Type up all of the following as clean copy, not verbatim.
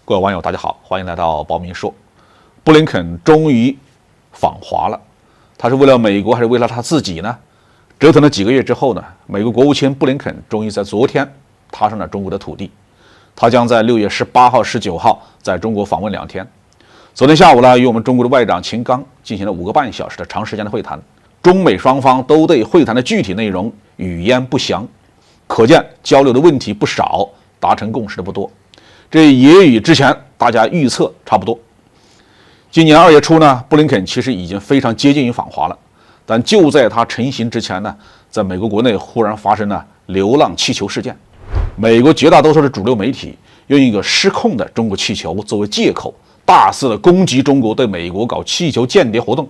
各位网友，大家好，欢迎来到宝明说。布林肯终于访华了，他是为了美国还是为了他自己呢？折腾了几个月之后呢，美国国务卿布林肯终于在昨天踏上了中国的土地。他将在6月18号、19号在中国访问2天。昨天下午呢，与我们中国的外长秦刚进行了5个半小时的长时间的会谈，中美双方都对会谈的具体内容语焉不详，可见交流的问题不少，达成共识的不多。这也与之前大家预测差不多。今年2月初呢，布林肯其实已经非常接近于访华了，但就在他成行之前呢，在美国国内忽然发生了流浪气球事件。美国绝大多数的主流媒体用一个失控的中国气球作为借口，大肆的攻击中国对美国搞气球间谍活动。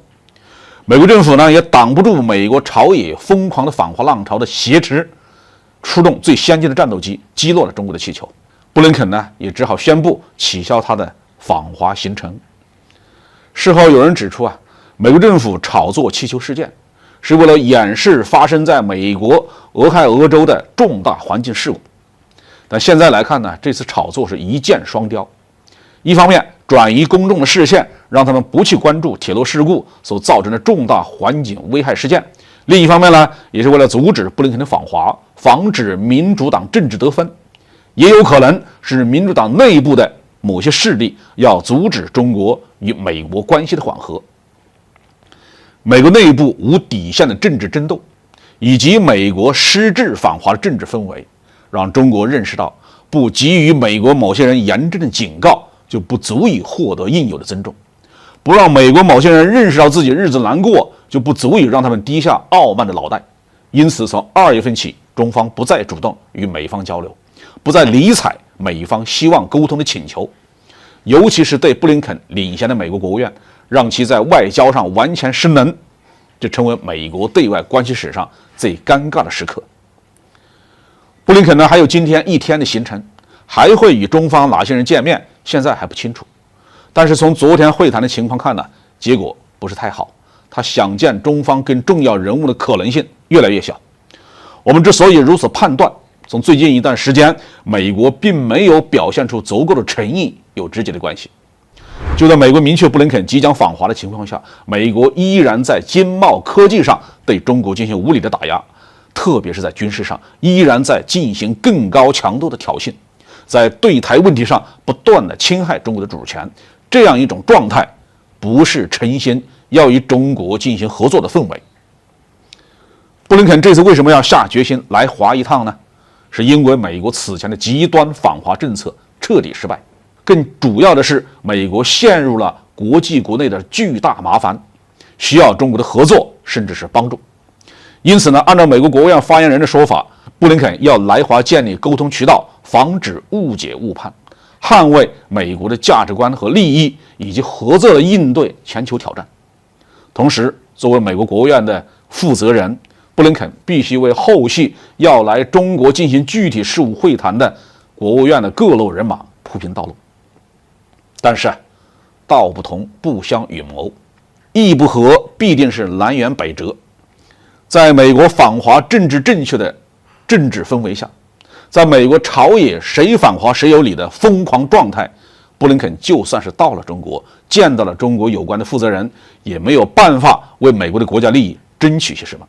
美国政府呢也挡不住美国朝野疯狂的反华浪潮的挟持，出动最先进的战斗机击落了中国的气球。布林肯呢也只好宣布取消他的访华行程。事后有人指出美国政府炒作气球事件是为了掩饰发生在美国俄亥俄州的重大环境事故。但现在来看呢，这次炒作是一箭双雕。一方面转移公众的视线，让他们不去关注铁路事故所造成的重大环境危害事件；另一方面呢，也是为了阻止布林肯的访华，防止民主党政治得分。也有可能是民主党内部的某些势力要阻止中国与美国关系的缓和。美国内部无底线的政治争斗，以及美国失智反华的政治氛围，让中国认识到不给予美国某些人严正的警告，就不足以获得应有的尊重；不让美国某些人认识到自己日子难过，就不足以让他们低下傲慢的脑袋。因此从2月份起，中方不再主动与美方交流，不再理睬美方希望沟通的请求，尤其是对布林肯领衔的美国国务院，让其在外交上完全失能，这成为美国对外关系史上最尴尬的时刻。布林肯呢还有今天1天的行程，还会与中方哪些人见面，现在还不清楚。但是从昨天会谈的情况看呢，结果不是太好，他想见中方更重要人物的可能性越来越小。我们之所以如此判断，从最近一段时间美国并没有表现出足够的诚意有直接的关系。就在美国明确布林肯即将访华的情况下，美国依然在经贸科技上对中国进行无理的打压，特别是在军事上依然在进行更高强度的挑衅，在对台问题上不断的侵害中国的主权。这样一种状态不是诚心要与中国进行合作的氛围。布林肯这次为什么要下决心来华一趟呢？是因为美国此前的极端反华政策彻底失败，更主要的是美国陷入了国际国内的巨大麻烦，需要中国的合作甚至是帮助。因此呢，按照美国国务院发言人的说法，布林肯要来华建立沟通渠道，防止误解误判，捍卫美国的价值观和利益，以及合作的应对全球挑战。同时，作为美国国务院的负责人，布林肯必须为后续要来中国进行具体事务会谈的国务院的各路人马铺平道路。但是道不同不相与谋，意不合必定是南辕北辙。在美国反华政治正确的政治氛围下，在美国朝野谁反华谁有理的疯狂状态，布林肯就算是到了中国，见到了中国有关的负责人，也没有办法为美国的国家利益争取些什么。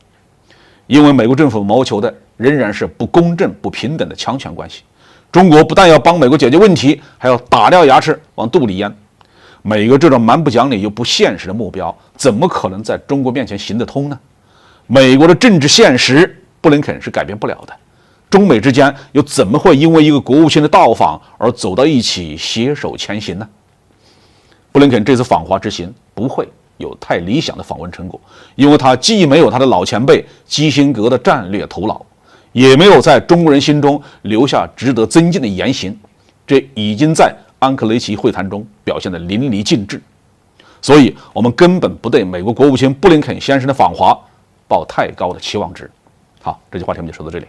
因为美国政府谋求的仍然是不公正不平等的强权关系。中国不但要帮美国解决问题，还要打掉牙齿往肚里咽。美国这种蛮不讲理又不现实的目标，怎么可能在中国面前行得通呢？美国的政治现实，布林肯是改变不了的。中美之间又怎么会因为一个国务卿的到访而走到一起携手前行呢？布林肯这次访华之行不会有太理想的访问成果，因为他既没有他的老前辈基辛格的战略头脑，也没有在中国人心中留下值得尊敬的言行，这已经在安克雷奇会谈中表现得淋漓尽致。所以我们根本不对美国国务卿布林肯先生的访华抱太高的期望值。好，这期话题我们就说到这里。